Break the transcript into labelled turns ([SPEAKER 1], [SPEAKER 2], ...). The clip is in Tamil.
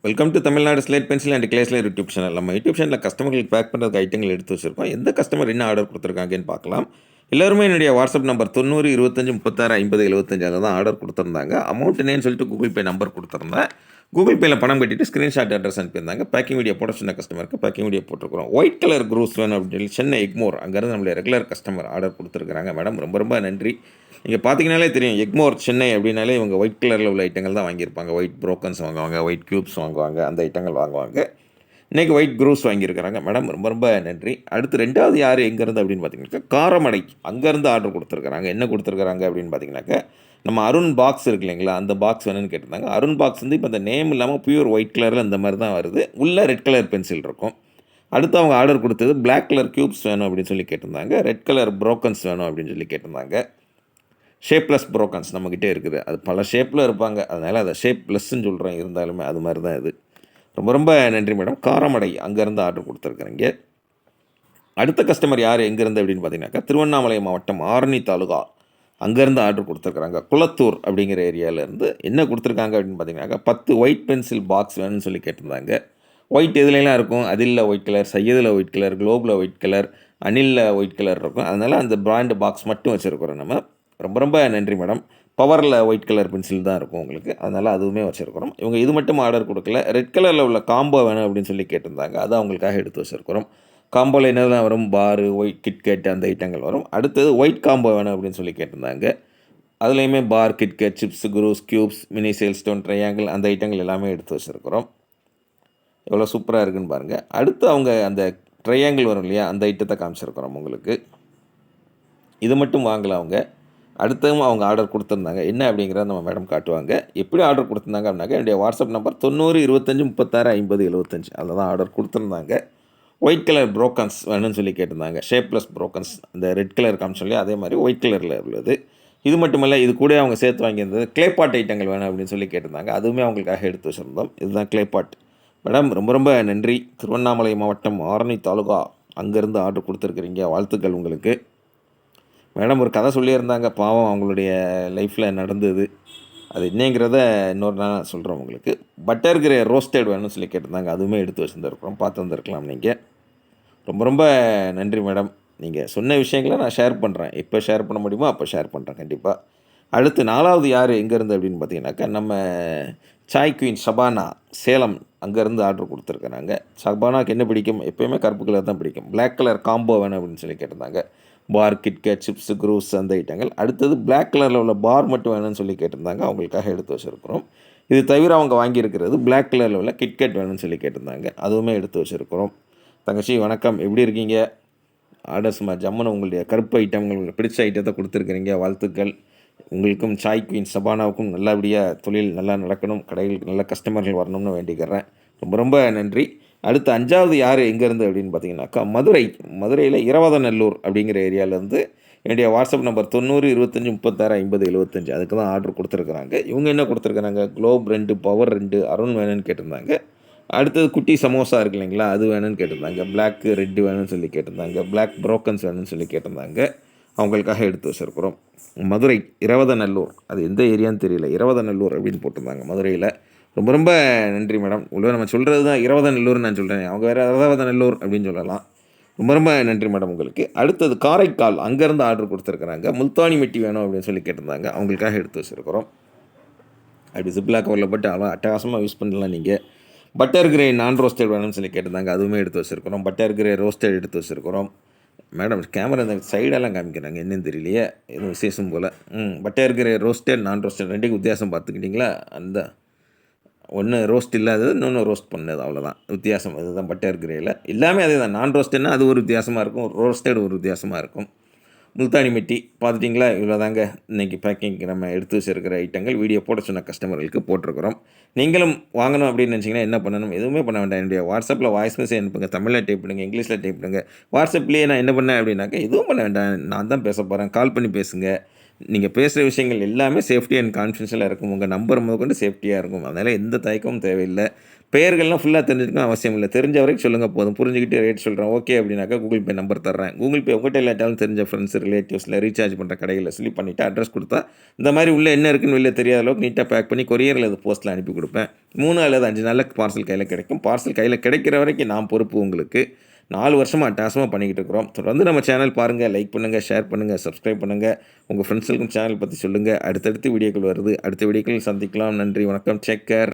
[SPEAKER 1] Welcome to Tamil Nadu slate pencil and கிளேஸ்லேர் யூடியூப் சேனல். நம்ம யூடியூப் சேனலில் கஸ்டமர்களுக்கு பேக் பண்ணுறதுக்கு ஐட்டங்கள் எடுத்து வச்சிருக்கோம். எந்த கஸ்டமர் என்ன ஆர்டர் கொடுத்துருக்காங்கன்னு பார்க்கலாம். எல்லாருமே என்னுடைய வாட்ஸ்அப் நம்பர் 90 25 36 50 75 அதில் தான் ஆர்டர் கொடுத்துருந்தாங்க. அமௌண்ட் என்னன்னு சொல்லிட்டு கூகுள் பே நம்பர் கொடுத்துருந்தேன். கூகுள் பேயில் பணம் கட்டிட்டு ஸ்க்ரீன்ஷாட் அட்ரஸ் அனுப்பியிருந்தாங்க. பேக்கிங் வீடியோ போட சொன்ன கஸ்டமருக்கு பேக்கிங் வீடியோ போட்டிருக்கிறோம். ஒயிட் கலர் க்ரூஸ் வேணும் அப்படின்னு சொல்லி சென்னை எக்மோர் அங்கேருந்து நம்மளுடைய ரெகுலர் கஸ்டமர் ஆர்டர் கொடுத்துருக்காங்க. மேடம் ரொம்ப ரொம்ப நன்றி. நீங்கள் பார்த்தீங்கனாலே தெரியும், எக்மோர் சென்னை அப்படின்னாலே இவங்க ஒயிட் கலரில் உள்ள ஐட்டங்கள் தான் வாங்கியிருப்பாங்க. ஒயிட் ப்ரோக்கன்ஸ் வாங்குவாங்க, ஒயிட் க்யூப்ஸ் வாங்குவாங்க, அந்த ஐட்டங்கள் வாங்குவாங்க. இன்றைக்கி ஒயிட் க்ரூஸ் வாங்கியிருக்கிறாங்க. மேடம் ரொம்ப ரொம்ப நன்றி. அடுத்து ரெண்டாவது யார் எங்கேருந்து அப்படின்னு பார்த்தீங்கன்னாக்கா காரமடை அங்கேருந்து ஆர்டர் கொடுத்துருக்குறாங்க. என்ன கொடுத்துருக்குறாங்க அப்படின்னு பார்த்தீங்கன்னாக்கா நம்ம அருண் பாக்ஸ் இருக்கு இல்லைங்களா, அந்த பாக்ஸ் வேணும்னு கேட்டிருந்தாங்க. அருண் பாக்ஸ் வந்து இப்போ அந்த நேம் இல்லாமல் பியூர் ஒயிட் கலரில் இந்த மாதிரி தான் வருது. உள்ளே ரெட் கலர் பென்சில் இருக்கும். அடுத்து அவங்க ஆர்டர் கொடுத்தது பிளாக் கலர் க்யூப்ஸ் வேணும் அப்படின்னு சொல்லி கேட்டிருந்தாங்க. ரெட் கலர் ப்ரோக்கன்ஸ் வேணும் அப்படின்னு சொல்லி கேட்டிருந்தாங்க. ஷேப்லெஸ் ப்ரோக்கன்ஸ் நம்மக்கிட்டே இருக்குது. அது பல ஷேப்பில் இருப்பாங்க, அதனால் அதை ஷேப்லெஸ்ன்னு சொல்கிறேன். இருந்தாலுமே அது மாதிரி தான் இது. ரொம்ப ரொம்ப நன்றி மேடம். காரமடை அங்கேருந்து ஆர்டர் கொடுத்துருக்குறீங்க. அடுத்த கஸ்டமர் யார் எங்கேருந்து அப்படின்னு பார்த்தீங்கன்னாக்கா திருவண்ணாமலை மாவட்டம் ஆரணி தாலுகா அங்கேருந்து ஆர்டர் கொடுத்துருக்குறாங்க. குளத்தூர் அப்படிங்கிற ஏரியாவிலேருந்து என்ன கொடுத்துருக்காங்க அப்படின்னு பார்த்தீங்கன்னாக்கா 10 ஒயிட் பென்சில் பாக்ஸ் வேணும்னு சொல்லி கேட்டிருந்தாங்க. ஒயிட் எதுலாம் இருக்கும், அதில் ஒயிட் கலர், சையதில் ஒயிட் கலர், குளோபில் ஒயிட் கலர், அனிலில் ஒயிட் கலர் இருக்கும். அதனால் அந்த பிராண்டு பாக்ஸ் மட்டும் வச்சுருக்குறோம் நம்ம. ரொம்ப ரொம்ப நன்றி மேடம். பவரில் ஒயிட் கலர் பென்சில் தான் இருக்கும் உங்களுக்கு, அதனால் அதுவுமே வச்சுருக்கிறோம். இவங்க இது மட்டும் ஆர்டர் கொடுக்கல, ரெட் கலரில் உள்ள காம்போ வேணும் அப்படின்னு சொல்லி கேட்டிருந்தாங்க. அதை அவங்களுக்காக எடுத்து வச்சுருக்கிறோம். காம்போவில் என்னதான் வரும், பாரு, ஒயிட் கிட்கேட் அந்த ஐட்டங்கள் வரும். அடுத்தது ஒயிட் காம்போ வேணும் அப்படின்னு சொல்லி கேட்டிருந்தாங்க. அதுலேயுமே பார், கிட்கேட், சிப்ஸ், குரூஸ், க்யூப்ஸ், மினி சேல் ஸ்டோன், ட்ரையாங்கிள் அந்த ஐட்டங்கள் எல்லாமே எடுத்து வச்சுருக்கிறோம். எவ்வளோ சூப்பராக இருக்குன்னு பாருங்கள். அடுத்து அவங்க அந்த ட்ரையாங்கிள் வரும் இல்லையா, அந்த ஐட்டத்தை காமிச்சிருக்கிறோம் உங்களுக்கு. இது மட்டும் வாங்கலாம் அவங்க. அடுத்ததும் அவங்க ஆர்டர் கொடுத்துருந்தாங்க. என்ன அப்படிங்கிறத நம்ம மேடம் காட்டுவாங்க. எப்படி ஆர்டர் கொடுத்துருந்தாங்க அப்படின்னாக்கா என்னுடைய வாட்ஸ்அப் நம்பர் 90 25 36 50 75 அதில் தான் ஆர்டர் கொடுத்துருந்தாங்க. ஒயிட் கலர் ப்ரோக்கன்ஸ் வேணும்னு சொல்லி கேட்டிருந்தாங்க. ஷேப்லெஸ் ப்ரோக்கன்ஸ் அந்த ரெட் கலர் காமிச்சோம், அதே மாதிரி ஒயிட் கலரில் உள்ளது. இது மட்டுமல்ல, இது கூட அவங்க சேர்த்து வாங்கியிருந்தது கிளேபாட் ஐட்டங்கள் வேணும் அப்படின்னு சொல்லி கேட்டிருந்தாங்க. அதுவுமே அவங்களுக்காக எடுத்து வச்சுருந்தோம். இதுதான் கிளேபாட். மேடம் ரொம்ப ரொம்ப நன்றி. திருவண்ணாமலை மாவட்டம் ஆரணி தாலுகா அங்கேருந்து ஆர்டர் கொடுத்துருக்குறீங்க. வாழ்த்துக்கள் உங்களுக்கு. மேடம் ஒரு கதை சொல்லியிருந்தாங்க, பாவம் அவங்களுடைய லைஃப்பில் நடந்தது. அது என்னங்கிறத இன்னொரு நாள் சொல்கிறோம் உங்களுக்கு. பட்டர் கிரே ரோஸ்டட் வேணும்னு சொல்லி கேட்டிருந்தாங்க. அதுவுமே எடுத்து வச்சுருந்துருக்குறோம், பார்த்து வந்துருக்கலாம் நீங்கள். ரொம்ப ரொம்ப நன்றி மேடம். நீங்கள் சொன்ன விஷயங்களை நான் ஷேர் பண்ணுறேன். எப்போ ஷேர் பண்ண முடியுமோ அப்போ ஷேர் பண்ணுறேன் கண்டிப்பாக. அடுத்து 4வது யார் எங்கேருந்து அப்படின்னு பார்த்தீங்கன்னாக்கா நம்ம சாய் குயின் ஷபானா சேலம் அங்கேருந்து ஆர்டர் கொடுத்துருக்குறாங்க. ஷபானாக்கு என்ன பிடிக்கும், எப்போயுமே கருப்பு கலர் தான் பிடிக்கும். பிளாக் கலர் காம்போ வேணும் அப்படின்னு சொல்லி கேட்டிருந்தாங்க. பார், கிட்கேட், சிப்ஸ், குரூஸ் அந்த ஐட்டங்கள். அடுத்தது பிளாக் கலரில் உள்ள பார் மட்டும் வேணும்னு சொல்லி கேட்டிருந்தாங்க. அவங்களுக்காக எடுத்து வச்சுருக்கிறோம். இது தவிர அவங்க வாங்கியிருக்கிறது பிளாக் கலரில் உள்ள கிட்கேட் வேணும்னு சொல்லி கேட்டிருந்தாங்க. அதுவுமே எடுத்து வச்சுருக்கிறோம். தங்கச்சி வணக்கம், எப்படி இருக்கீங்க? ஆர்டர்ஸ் ஜம்முன்னு உங்களுடைய கருப்பு ஐட்டங்கள் உங்களுக்கு பிடிச்ச ஐட்டத்தை கொடுத்துருக்குறீங்க. வாழ்த்துக்கள். உங்களுக்கும் சாய் குயின் சபானாவுக்கும் நல்லபடியாக தொழில் நல்லா நடக்கணும், கடைகளுக்கு நல்ல கஸ்டமர்கள் வரணும்னு வேண்டிக்கிறேன். ரொம்ப ரொம்ப நன்றி. அடுத்து 5வது யார் எங்கேருந்து அப்படின்னு பார்த்தீங்கன்னாக்கா மதுரையில் இரவதநல்லூர் அப்படிங்கிற ஏரியாவிலேருந்து என்னுடைய வாட்ஸ்அப் நம்பர் 90 25 36 50 75 அதுக்கு தான் ஆர்டர் கொடுத்துருக்குறாங்க. இவங்க என்ன கொடுத்துருக்குறாங்க, குளோப் 2, பவர் 2, அருண் வேணும்னு கேட்டிருந்தாங்க. அடுத்தது குட்டி சமோசா இருக்கு இல்லைங்களா, அது வேணும்னு கேட்டிருந்தாங்க. பிளாக் ரெட் வேணும்னு சொல்லி கேட்டிருந்தாங்க. பிளாக் ப்ரோக்கன்ஸ் வேணும்னு சொல்லி கேட்டிருந்தாங்க. அவங்களுக்காக எடுத்து வச்சுருக்குறோம். மதுரை இரவதநல்லூர், அது எந்த ஏரியான்னு தெரியல, இரவதநல்லூர் அப்படின்னு போட்டிருந்தாங்க மதுரையில். ரொம்ப ரொம்ப நன்றி மேடம். உள்ள நம்ம சொல்கிறது தான் இரவதநல்லூர்னு நான் சொல்கிறேன், அவங்க வேறு இரவதநல்லூர் அப்படின்னு சொல்லலாம். ரொம்ப ரொம்ப நன்றி மேடம் உங்களுக்கு. அடுத்தது காரைக்கால் அங்கேருந்து ஆர்டர் கொடுத்துருக்குறாங்க. முல்தானி மெட்டி வேணும் அப்படின்னு சொல்லி கேட்டிருந்தாங்க. அவங்களுக்காக எடுத்து வச்சுருக்கிறோம். அப்படி ஜிப்லா கவரில் போட்டு அட்டகாசமாக யூஸ் பண்ணலாம் நீங்கள். பட்டர் கிரே நான் ரோஸ்டட் வேணும்னு சொல்லி கேட்டிருந்தாங்க. அதுவுமே எடுத்து வச்சுருக்கிறோம். பட்டர் கிரே ரோஸ்டட் எடுத்து வச்சுருக்கிறோம். மேடம் கேமரா இந்த சைடெல்லாம் காமிக்கிறாங்க, என்னன்னு தெரியலையே, எதுவும் விசேஷம் போல். பட்டர் கிரே ரோஸ்டட் நான் ரோஸ்டட் ரெண்டுக்கும் வித்தியாசம் பார்த்துக்கிட்டிங்களா? அந்த ஒன்று ரோஸ்ட் இல்லாதது, இன்னொன்று ரோஸ்ட் பண்ணது, அவ்வளோதான் வித்தியாசம். அதுதான் பட்டர் கிரேயில். எல்லாமே அதே தான். நான் ரோஸ்டட்னா அது ஒரு வித்தியாசமாக இருக்கும், ரோஸ்டட் ஒரு வித்தியாசமாக இருக்கும். முல்தானி மெட்டி பார்த்துட்டிங்களா? இவ்வளோ தாங்க இன்றைக்கி பேக்கிங்க்கு நம்ம எடுத்து வச்சுருக்கிற ஐட்டங்கள். வீடியோ போட சொன்ன கஸ்டமர்களுக்கு போட்டிருக்கிறோம். நீங்களும் வாங்கணும் அப்படின்னு நினச்சிங்கன்னா என்ன பண்ணணும், எதுவுமே பண்ண வேண்டாம். என்னுடைய வாட்ஸ்அப்பில் வாய்ஸ் மெசேஜ் அனுப்புங்க. தமிழில் டைப் பண்ணுங்கள், இங்கிலீஷில் டைப் பண்ணுங்கள். வாட்ஸ்அப்லேயே நான் என்ன பண்ணேன் அப்படின்னாக்கா எதுவும் பண்ண வேண்டாம், நான் தான் பேச போகிறேன், கால் பண்ணி பேசுங்க. நீங்கள் பேசுகிற விஷயங்கள் எல்லாமே சேஃப்டி அண்ட் கான்ஃபிடென்ஷியலாக இருக்கும். உங்கள் நம்பர் முதற்கொண்டு சேஃப்டியாக இருக்கும். அதனால் எந்த தயக்கமும் தேவையில்லை. பெயர்கள்லாம் ஃபுல்லாக தெரிஞ்சுக்கணும் அவசியம் இல்லை. தெரிஞ்ச வரைக்கும் சொல்லுங்க போதும். புரிஞ்சுக்கிட்டு ரேட் சொல்கிறேன். ஓகே அப்படின்னாக்கா கூகுள் பே நம்பர் தர்றேன். கூகுள் பே உங்கள்கிட்ட இல்லாட்டாலும் தெரிஞ்ச ஃப்ரெண்ட்ஸ், ரிலேட்டிவ்ஸில் ரீசார்ஜ் பண்ணுற கடைகளில் ஸ்லிப் பண்ணிவிட்டு அட்ரஸ் கொடுத்தா, இந்த மாதிரி உள்ளே என்ன இருக்குன்னு வெளில தெரியாத அளவுக்கு நீட்டாக பேக் பண்ணி கொரியரில் அது போஸ்ட்டில் அனுப்பி கொடுப்பேன். 3 அல்லது 5 நாளில் பார்சல் கையில் கிடைக்கும். பார்சல் கையில் கிடைக்கிற வரைக்கும் நான் பொறுப்பு உங்களுக்கு. 4 வருஷமாக அட்டகாசமாக பண்ணிக்கிட்டு இருக்கிறோம். தொடர்ந்து நம்ம சேனல் பாருங்கள், லைக் பண்ணுங்கள், ஷேர் பண்ணுங்கள், சப்ஸ்கிரைப் பண்ணுங்கள். உங்கள் ஃப்ரெண்ட்ஸுக்கும் சேனல் பற்றி சொல்லுங்கள். அடுத்தடுத்து வீடியோக்கள் வருது. அடுத்த வீடியோக்களில் சந்திக்கலாம். நன்றி, வணக்கம், டேக் கேர்.